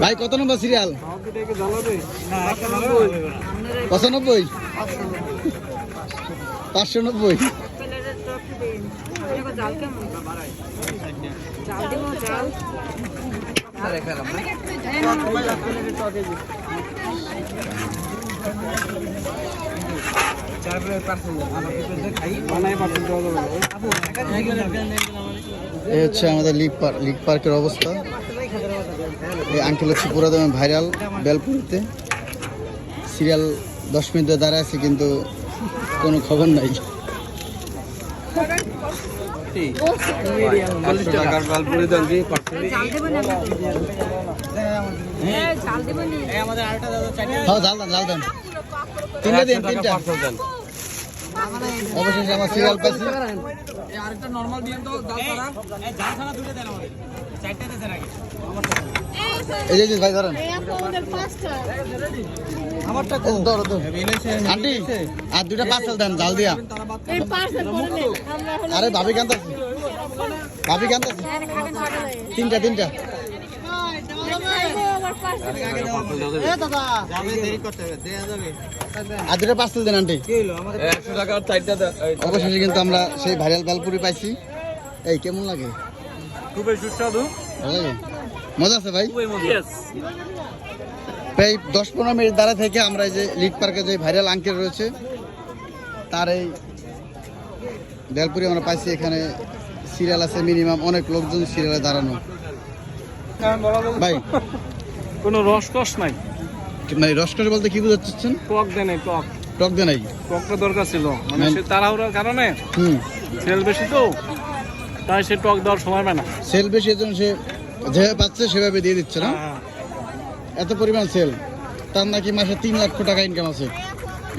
ভাই কত নম্বর সিরিয়াল? 95, 590। এই হচ্ছে আমাদের লিগ পার্কের অবস্থা। এই আঙ্কেল হচ্ছে পুরো দামে ভাইরাল বেলপুরিতে। সিরিয়াল 10 মিনিট ধরে দাঁড়ায় আছে, কিন্তু কোনো খবর নাই। জাল দেন 3টা দিন, 3টা অবশেষে আমার সিরিয়াল পাচ্ছি। এই যে ভাই ধরেন আন্টি, আর 2টা পার্সেল দেন জাল দিয়া। আরে ভাবি কান্তাছি, 3টা আর 2টা পার্সেল দেন আন্টি। অবশেষে কিন্তু আমরা সেই ভাইরাল বেলপুরি পাইছি। এই কেমন লাগে? খুবই সুস্বাদু, ভালো লাগে, মজা আছে ভাই। প্রায় 10-15 মিনিট দাঁড়া থেকে আমরা এই যে লিড পার্কে যে ভাইরাল আঙ্কেল রয়েছে তার এই বেলপুরি আমরা পাইছি। এখানে সিরিয়াল আছে মিনিমাম, অনেক লোকজন সিরিয়ালে দাঁড়ানো। ভাই কোনো রসকস নাই, মানে রসকস বলতে কি বুঝাচ্ছেন? টক দেয় নাই, টক দেয় নাই, টকটা দরকার ছিল, মানে সে তাড়াহুড়ার কারণে সেল বেশি তো, তাই সে টক দেওয়ার সময় পায় না। সেল বেশি, এর জন্য সে যেভাবে পাচ্ছে সেভাবে দিয়ে দিচ্ছে না। এত পরিমাণ সেল, তার নাকি মাসে 3 লক্ষ টাকা ইনকাম আছে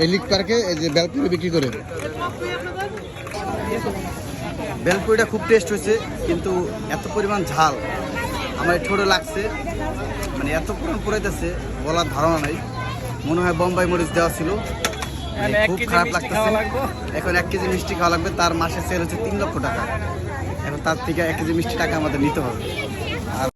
এই লিগ পার্কে এই যে বেলপুরি বিক্রি করে। বেলপুরিটা খুব টেস্ট হয়েছে, কিন্তু এত পরিমাণ ঝাল আমার ঠোঁটে লাগছে, মানে এত পরিমাণ পুরাইতেছে বলার ধারণা নাই। মনে হয় বোম্বাই মরিচ দেওয়া ছিল, খুব খারাপ লাগতেছে। এখন 1 কেজি মিষ্টি খাওয়া লাগবে, তার মাসে সেল হচ্ছে 3 লক্ষ টাকা। এখন তার থেকে 1 কেজি মিষ্টি টাকা আমাদের নিতে হবে।